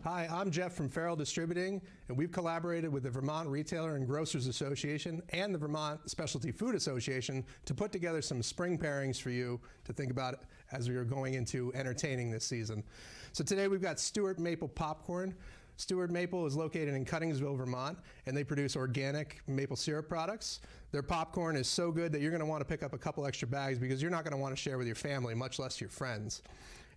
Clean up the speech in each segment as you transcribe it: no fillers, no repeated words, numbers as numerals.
Hi, I'm Jeff from Farrell Distributing, and we've collaborated with the Vermont Retailer and Grocers Association and the Vermont Specialty Food Association to put together some spring pairings for you to think about as we are going into entertaining this season. So today we've got Stewart Maple Popcorn. Stewart Maple is located in Cuttingsville, Vermont, and they produce organic maple syrup products. Their popcorn is so good that you're going to want to pick up a couple extra bags because you're not going to want to share with your family, much less your friends.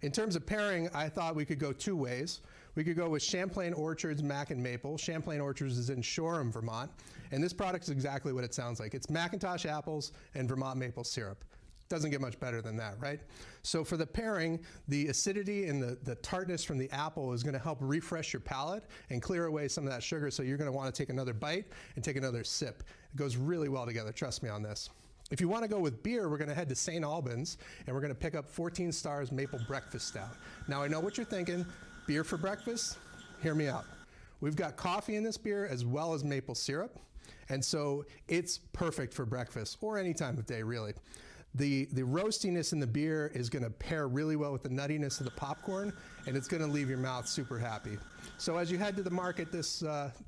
In terms of pairing, I thought we could go two ways. We could go with Champlain Orchards Mac and Maple. Champlain Orchards is in Shoreham, Vermont, and this product is exactly what it sounds like. It's Macintosh apples and Vermont maple syrup. Doesn't get much better than that, right? So for the pairing, the acidity and the tartness from the apple is going to help refresh your palate and clear away some of that sugar, so you're going to want to take another bite and take another sip. It goes really well together, trust me on this. If you want to go with beer, we're going to head to St. Albans, and we're going to pick up 14 Stars Maple Breakfast Stout. Now, I know what you're thinking. Beer for breakfast? Hear me out. We've got coffee in this beer as well as maple syrup, and so it's perfect for breakfast or any time of day, really. The roastiness in the beer is going to pair really well with the nuttiness of the popcorn, and it's going to leave your mouth super happy. So as you head to the market this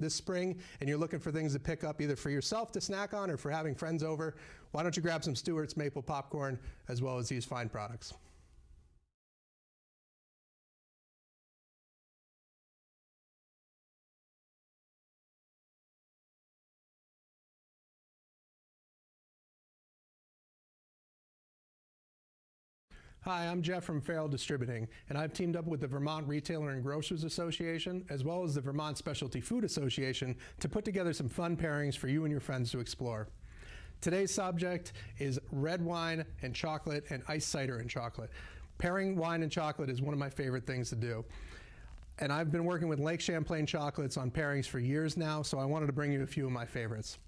spring and you're looking for things to pick up either for yourself to snack on or for having friends over, why don't you grab some Stewart's Maple Popcorn as well as these fine products. Hi, I'm Jeff from Farrell Distributing, and I've teamed up with the Vermont Retailer and Grocers Association as well as the Vermont Specialty Food Association to put together some fun pairings for you and your friends to explore. Today's subject is red wine and chocolate and iced cider and chocolate. Pairing wine and chocolate is one of my favorite things to do. And I've been working with Lake Champlain chocolates on pairings for years now, so I wanted to bring you a few of my favorites.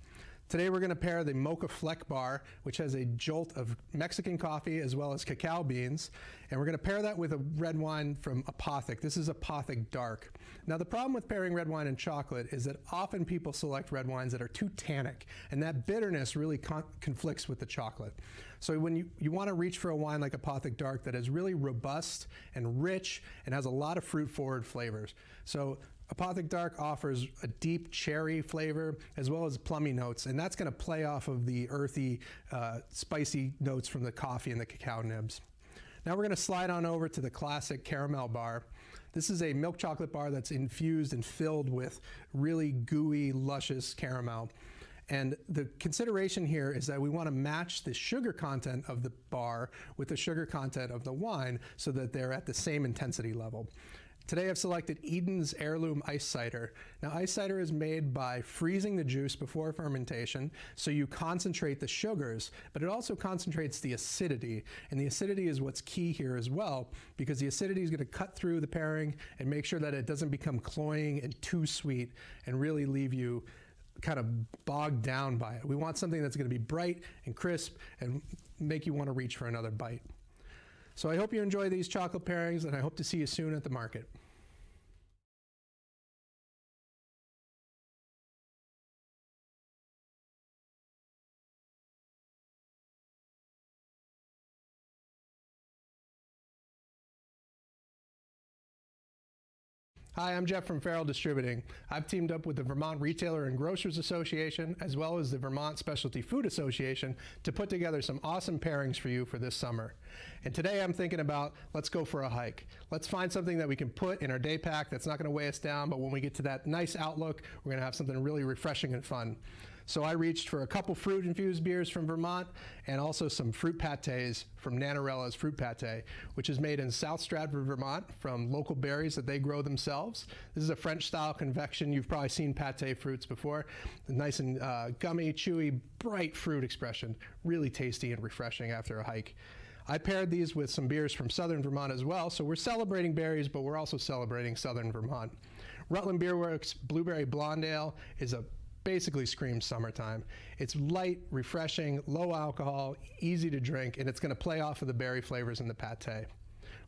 Today we're going to pair the Moka Fleck bar, which has a jolt of Mexican coffee as well as cacao beans, and we're going to pair that with a red wine from Apothic. This is Apothic Dark. Now the problem with pairing red wine and chocolate is that often people select red wines that are too tannic, and that bitterness really conflicts with the chocolate. So when you want to reach for a wine like Apothic Dark that is really robust and rich and has a lot of fruit-forward flavors. So Apothic Dark offers a deep cherry flavor as well as plummy notes, and that's going to play off of the earthy, spicy notes from the coffee and the cacao nibs. Now we're going to slide on over to the classic caramel bar. This is a milk chocolate bar that's infused and filled with really gooey, luscious caramel. And the consideration here is that we want to match the sugar content of the bar with the sugar content of the wine so that they're at the same intensity level. Today I've selected Eden's Heirloom Ice Cider. Now ice cider is made by freezing the juice before fermentation, so you concentrate the sugars, but it also concentrates the acidity. And the acidity is what's key here as well, because the acidity is going to cut through the pairing and make sure that it doesn't become cloying and too sweet and really leave you kind of bogged down by it. We want something that's going to be bright and crisp and make you want to reach for another bite. So I hope you enjoy these chocolate pairings, and I hope to see you soon at the market. Hi, I'm Jeff from Farrell Distributing. I've teamed up with the Vermont Retailer and Grocers Association as well as the Vermont Specialty Food Association to put together some awesome pairings for you for this summer. And today I'm thinking about, let's go for a hike. Let's find something that we can put in our day pack that's not going to weigh us down, but when we get to that nice outlook, we're going to have something really refreshing and fun. So I reached for a couple fruit-infused beers from Vermont and also some fruit pates from Nanarella's Fruit Pate, which is made in South Stratford, Vermont from local berries that they grow themselves. This is a French-style convection. You've probably seen pate fruits before. Nice and gummy, chewy, bright fruit expression. Really tasty and refreshing after a hike. I paired these with some beers from Southern Vermont as well, so we're celebrating berries, but we're also celebrating Southern Vermont. Rutland Beer Works Blueberry Blonde Ale is basically screams summertime. It's light, refreshing, low alcohol, easy to drink, and it's going to play off of the berry flavors in the pate.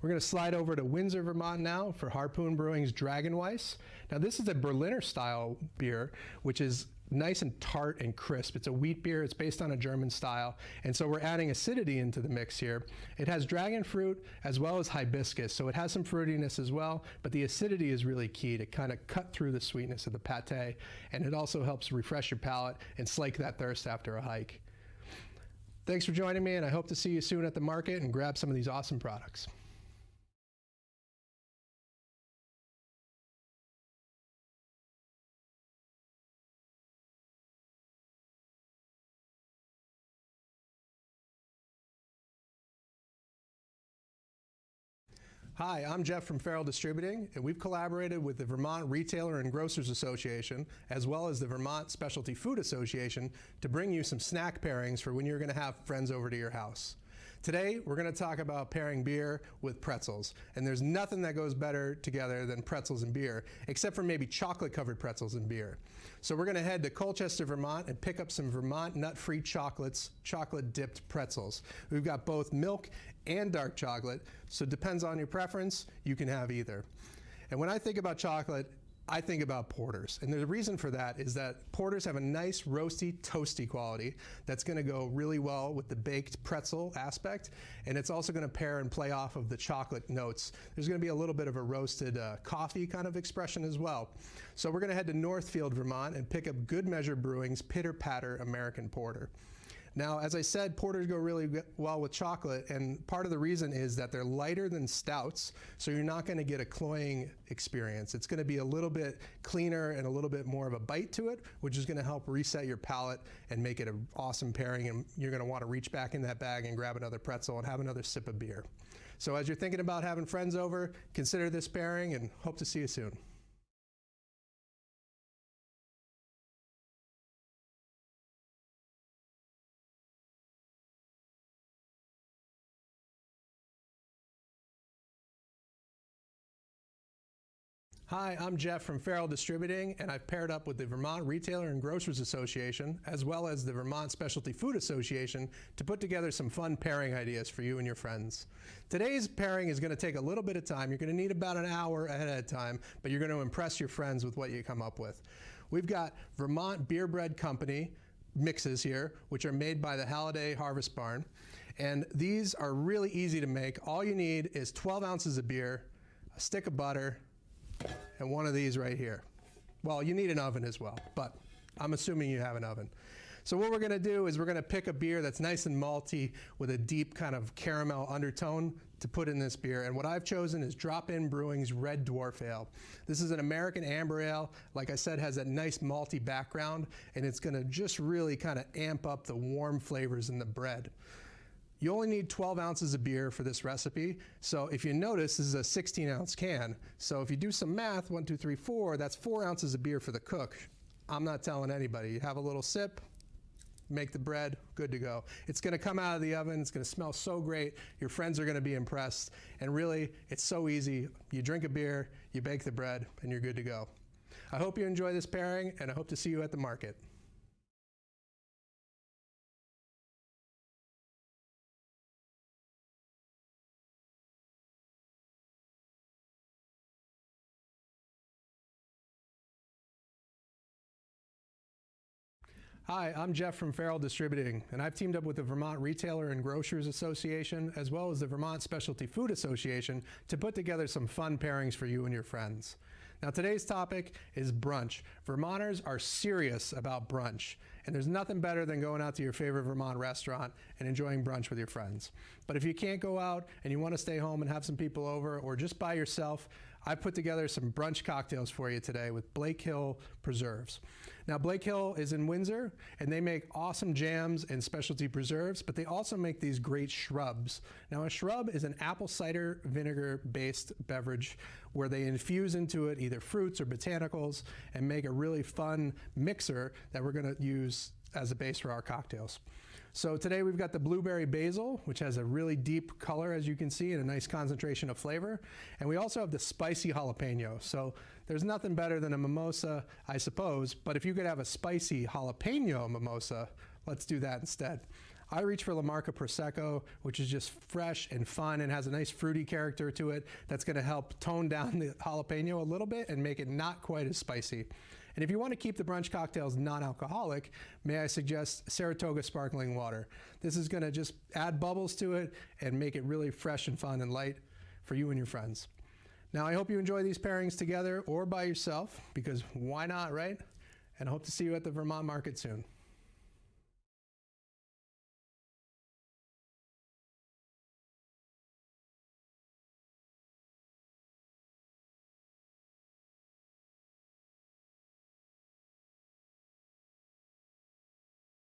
We're going to slide over to Windsor, Vermont now for Harpoon Brewing's Dragon Weisse. Now this is a Berliner style beer, which is nice and tart and crisp. It's a wheat beer. It's based on a German style. And so we're adding acidity into the mix here. It has dragon fruit as well as hibiscus. So it has some fruitiness as well, but the acidity is really key to kind of cut through the sweetness of the pate. And it also helps refresh your palate and slake that thirst after a hike. Thanks for joining me, and I hope to see you soon at the market and grab some of these awesome products. Hi, I'm Jeff from Farrell Distributing, and we've collaborated with the Vermont Retailer and Grocers Association, as well as the Vermont Specialty Food Association, to bring you some snack pairings for when you're going to have friends over to your house. Today, we're going to talk about pairing beer with pretzels, and there's nothing that goes better together than pretzels and beer, except for maybe chocolate-covered pretzels and beer. So we're going to head to Colchester, Vermont, and pick up some Vermont nut-free chocolates, chocolate-dipped pretzels. We've got both milk and dark chocolate, so it depends on your preference. You can have either. And when I think about chocolate, I think about porters. And the reason for that is that porters have a nice roasty, toasty quality that's going to go really well with the baked pretzel aspect. And it's also going to pair and play off of the chocolate notes. There's going to be a little bit of a roasted coffee kind of expression as well. So we're going to head to Northfield, Vermont, and pick up Good Measure Brewing's Pitter Patter American Porter. Now, as I said, porters go really well with chocolate, and part of the reason is that they're lighter than stouts, so you're not going to get a cloying experience. It's going to be a little bit cleaner and a little bit more of a bite to it, which is going to help reset your palate and make it an awesome pairing, and you're going to want to reach back in that bag and grab another pretzel and have another sip of beer. So as you're thinking about having friends over, consider this pairing, and hope to see you soon. Hi, I'm Jeff from Farrell Distributing, and I've paired up with the Vermont Retailer and Grocers Association, as well as the Vermont Specialty Food Association, to put together some fun pairing ideas for you and your friends. Today's pairing is going to take a little bit of time. You're going to need about an hour ahead of time, but you're going to impress your friends with what you come up with. We've got Vermont Beer Bread Company mixes here, which are made by the Halladays Harvest Barn, and these are really easy to make. All you need is 12 ounces of beer, a stick of butter, and one of these right here. Well, you need an oven as well, but I'm assuming you have an oven. So what we're going to do is we're going to pick a beer that's nice and malty with a deep kind of caramel undertone to put in this beer. And what I've chosen is Drop-In Brewing's Red Dwarf Ale. This is an American amber ale. Like I said, has that nice malty background, and it's going to just really kind of amp up the warm flavors in the bread. You only need 12 ounces of beer for this recipe. So if you notice, this is a 16-ounce can. So if you do some math, 1, 2, 3, 4, that's 4 ounces of beer for the cook. I'm not telling anybody. You have a little sip, make the bread, good to go. It's going to come out of the oven. It's going to smell so great. Your friends are going to be impressed. And really, it's so easy. You drink a beer, you bake the bread, and you're good to go. I hope you enjoy this pairing, and I hope to see you at the market. Hi, I'm Jeff from Farrell Distributing, and I've teamed up with the Vermont Retailer and Grocers Association, as well as the Vermont Specialty Food Association, to put together some fun pairings for you and your friends. Now, today's topic is brunch. Vermonters are serious about brunch, and there's nothing better than going out to your favorite Vermont restaurant and enjoying brunch with your friends. But if you can't go out and you want to stay home and have some people over, or just by yourself, I put together some brunch cocktails for you today with Blake Hill preserves. Now, Blake Hill is in Windsor, and they make awesome jams and specialty preserves, but they also make these great shrubs. Now, a shrub is an apple cider vinegar-based beverage where they infuse into it either fruits or botanicals and make a really fun mixer that we're going to use as a base for our cocktails. So today we've got the blueberry basil, which has a really deep color, as you can see, and a nice concentration of flavor. And we also have the spicy jalapeno. So there's nothing better than a mimosa, I suppose, but if you could have a spicy jalapeno mimosa, let's do that instead. I reach for La Marca Prosecco, which is just fresh and fun and has a nice fruity character to it that's going to help tone down the jalapeno a little bit and make it not quite as spicy. And if you want to keep the brunch cocktails non-alcoholic, may I suggest Saratoga sparkling water. This is going to just add bubbles to it and make it really fresh and fun and light for you and your friends. Now, I hope you enjoy these pairings together or by yourself, because why not, right? And I hope to see you at the Vermont Market soon.